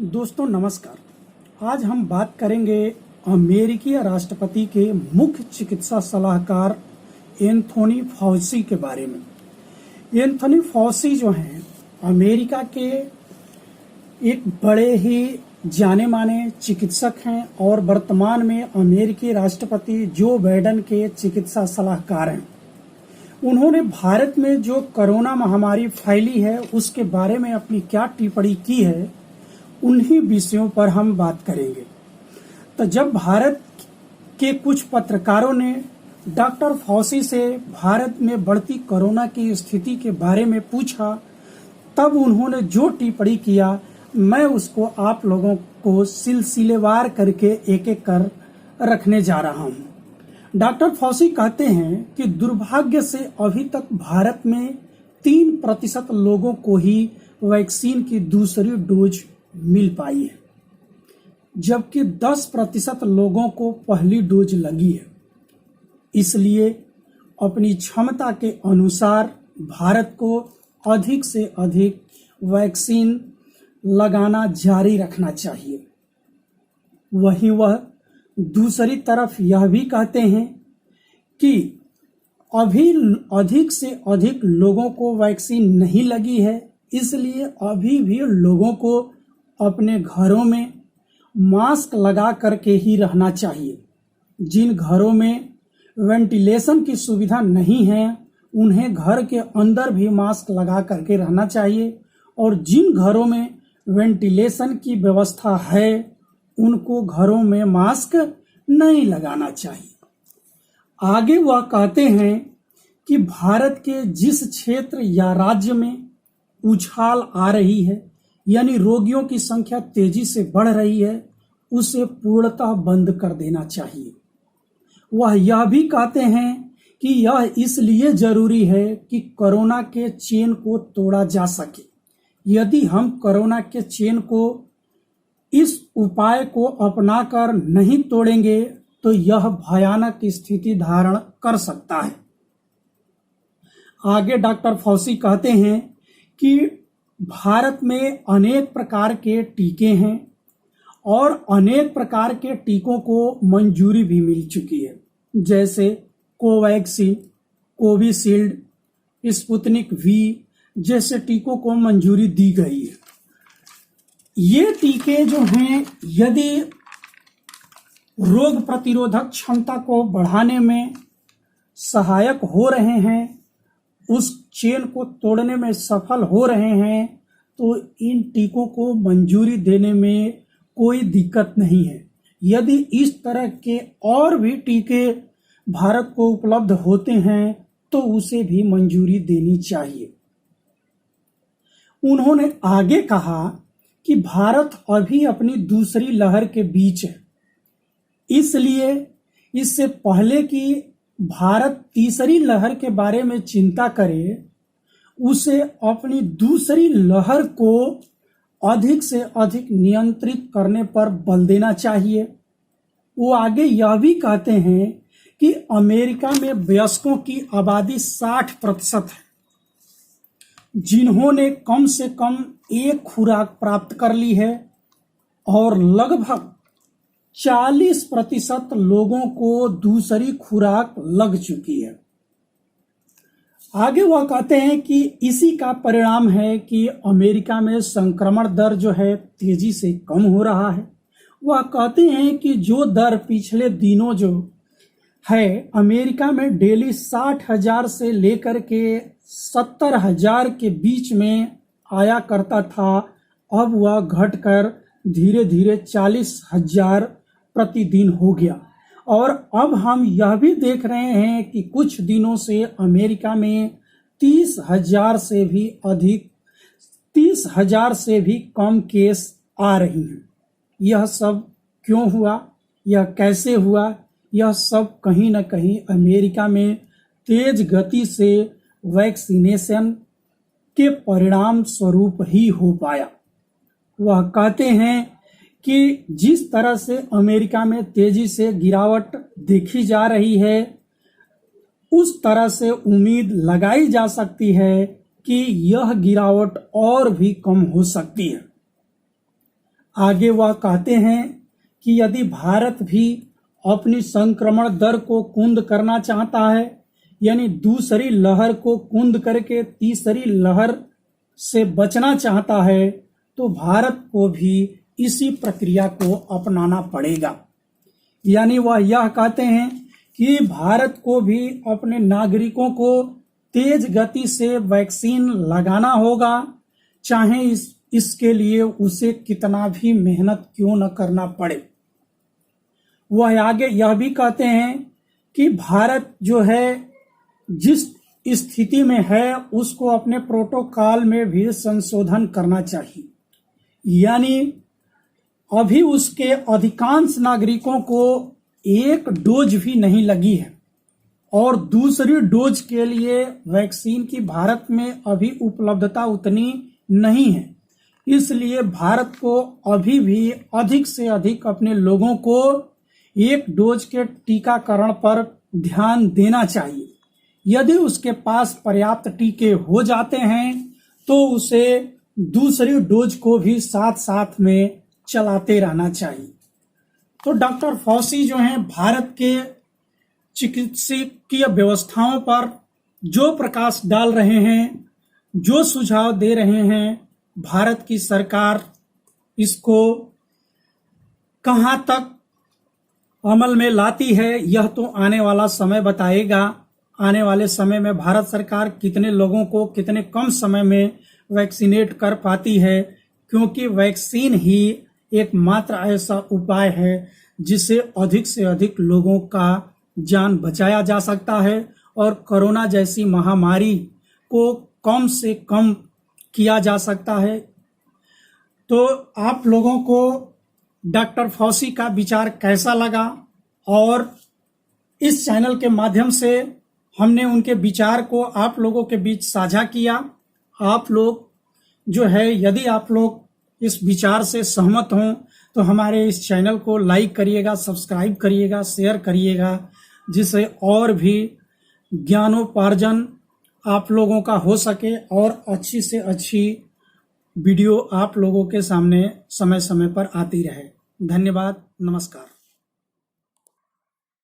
दोस्तों नमस्कार। आज हम बात करेंगे अमेरिकी राष्ट्रपति के मुख्य चिकित्सा सलाहकार एंथोनी फाउची के बारे में। एंथोनी फाउची जो हैं अमेरिका के एक बड़े ही जाने माने चिकित्सक हैं और वर्तमान में अमेरिकी राष्ट्रपति जो बाइडेन के चिकित्सा सलाहकार हैं। उन्होंने भारत में जो कोरोना महामारी फैली है उसके बारे में अपनी क्या टिप्पणी की है, उन्हीं विषयों पर हम बात करेंगे। तो जब भारत के कुछ पत्रकारों ने डॉक्टर फाउची से भारत में बढ़ती कोरोना की स्थिति के बारे में पूछा, तब उन्होंने जो टिप्पणी किया मैं उसको आप लोगों को सिलसिलेवार करके एक एक कर रखने जा रहा हूं। डॉक्टर फाउची कहते हैं कि दुर्भाग्य से अभी तक भारत में 3% लोगों को ही वैक्सीन की दूसरी डोज मिल पाई है, जबकि 10% लोगों को पहली डोज लगी है। इसलिए अपनी क्षमता के अनुसार भारत को अधिक से अधिक वैक्सीन लगाना जारी रखना चाहिए। वहीं वह दूसरी तरफ यह भी कहते हैं कि अभी अधिक से अधिक लोगों को वैक्सीन नहीं लगी है, इसलिए अभी भी लोगों को अपने घरों में मास्क लगा करके ही रहना चाहिए। जिन घरों में वेंटिलेशन की सुविधा नहीं है उन्हें घर के अंदर भी मास्क लगा करके रहना चाहिए, और जिन घरों में वेंटिलेशन की व्यवस्था है उनको घरों में मास्क नहीं लगाना चाहिए। आगे वह कहते हैं कि भारत के जिस क्षेत्र या राज्य में उछाल आ रही है, यानी रोगियों की संख्या तेजी से बढ़ रही है, उसे पूर्णतः बंद कर देना चाहिए। वह यह भी कहते हैं कि यह इसलिए जरूरी है कि कोरोना के चेन को तोड़ा जा सके। यदि हम कोरोना के चेन को इस उपाय को अपनाकर नहीं तोड़ेंगे तो यह भयानक स्थिति धारण कर सकता है। आगे डॉक्टर फाउची कहते हैं कि भारत में अनेक प्रकार के टीके हैं और अनेक प्रकार के टीकों को मंजूरी भी मिल चुकी है, जैसे कोवैक्सीन, कोविशील्ड, स्पुतनिक वी जैसे टीकों को मंजूरी दी गई है। ये टीके जो हैं यदि रोग प्रतिरोधक क्षमता को बढ़ाने में सहायक हो रहे हैं, उस चेन को तोड़ने में सफल हो रहे हैं, तो इन टीकों को मंजूरी देने में कोई दिक्कत नहीं है। यदि इस तरह के और भी टीके भारत को उपलब्ध होते हैं तो उसे भी मंजूरी देनी चाहिए। उन्होंने आगे कहा कि भारत अभी अपनी दूसरी लहर के बीच है, इसलिए इससे पहले कि भारत तीसरी लहर के बारे में चिंता करे, उसे अपनी दूसरी लहर को अधिक से अधिक नियंत्रित करने पर बल देना चाहिए। वो आगे यह भी कहते हैं कि अमेरिका में वयस्कों की आबादी 60% है, जिन्होंने कम से कम एक खुराक प्राप्त कर ली है, और लगभग 40% लोगों को दूसरी खुराक लग चुकी है। आगे वह कहते हैं कि इसी का परिणाम है कि अमेरिका में संक्रमण दर जो है तेजी से कम हो रहा है। वह कहते हैं कि जो दर पिछले दिनों जो है अमेरिका में डेली 60,000 से लेकर के 70,000 के बीच में आया करता था, अब वह घटकर धीरे धीरे 40,000 प्रतिदिन हो गया। और अब हम यह भी देख रहे हैं कि कुछ दिनों से अमेरिका में 30,000 से भी कम केस आ रही हैं। यह सब क्यों हुआ, यह कैसे हुआ? यह सब कहीं न कहीं अमेरिका में तेज गति से वैक्सीनेशन के परिणाम स्वरूप ही हो पाया। वह कहते हैं कि जिस तरह से अमेरिका में तेजी से गिरावट देखी जा रही है, उस तरह से उम्मीद लगाई जा सकती है कि यह गिरावट और भी कम हो सकती है। आगे वह कहते हैं कि यदि भारत भी अपनी संक्रमण दर को कुंद करना चाहता है, यानी दूसरी लहर को कुंद करके तीसरी लहर से बचना चाहता है, तो भारत को भी इसी प्रक्रिया को अपनाना पड़ेगा। यानी वह यह कहते हैं कि भारत को भी अपने नागरिकों को तेज गति से वैक्सीन लगाना होगा, चाहे इसके लिए उसे कितना भी मेहनत क्यों न करना पड़े। वह आगे यह भी कहते हैं कि भारत जो है जिस स्थिति में है उसको अपने प्रोटोकॉल में भी संशोधन करना चाहिए। यानी अभी उसके अधिकांश नागरिकों को एक डोज भी नहीं लगी है और दूसरी डोज के लिए वैक्सीन की भारत में अभी उपलब्धता उतनी नहीं है। इसलिए भारत को अभी भी अधिक से अधिक अपने लोगों को एक डोज के टीकाकरण पर ध्यान देना चाहिए। यदि उसके पास पर्याप्त टीके हो जाते हैं तो उसे दूसरी डोज को भी साथ साथ में चलाते रहना चाहिए। तो डॉक्टर फॉसी जो हैं भारत के चिकित्सकीय व्यवस्थाओं पर जो प्रकाश डाल रहे हैं, जो सुझाव दे रहे हैं, भारत की सरकार इसको कहां तक अमल में लाती है यह तो आने वाला समय बताएगा। आने वाले समय में भारत सरकार कितने लोगों को कितने कम समय में वैक्सीनेट कर पाती है, क्योंकि वैक्सीन ही एकमात्र ऐसा उपाय है जिससे अधिक से अधिक लोगों का जान बचाया जा सकता है और कोरोना जैसी महामारी को कम से कम किया जा सकता है। तो आप लोगों को डॉक्टर फॉसी का विचार कैसा लगा, और इस चैनल के माध्यम से हमने उनके विचार को आप लोगों के बीच साझा किया। आप लोग जो है यदि आप लोग इस विचार से सहमत हों तो हमारे इस चैनल को लाइक करिएगा, सब्सक्राइब करिएगा, शेयर करिएगा, जिससे और भी ज्ञानोपार्जन आप लोगों का हो सके और अच्छी से अच्छी वीडियो आप लोगों के सामने समय समय पर आती रहे। धन्यवाद, नमस्कार।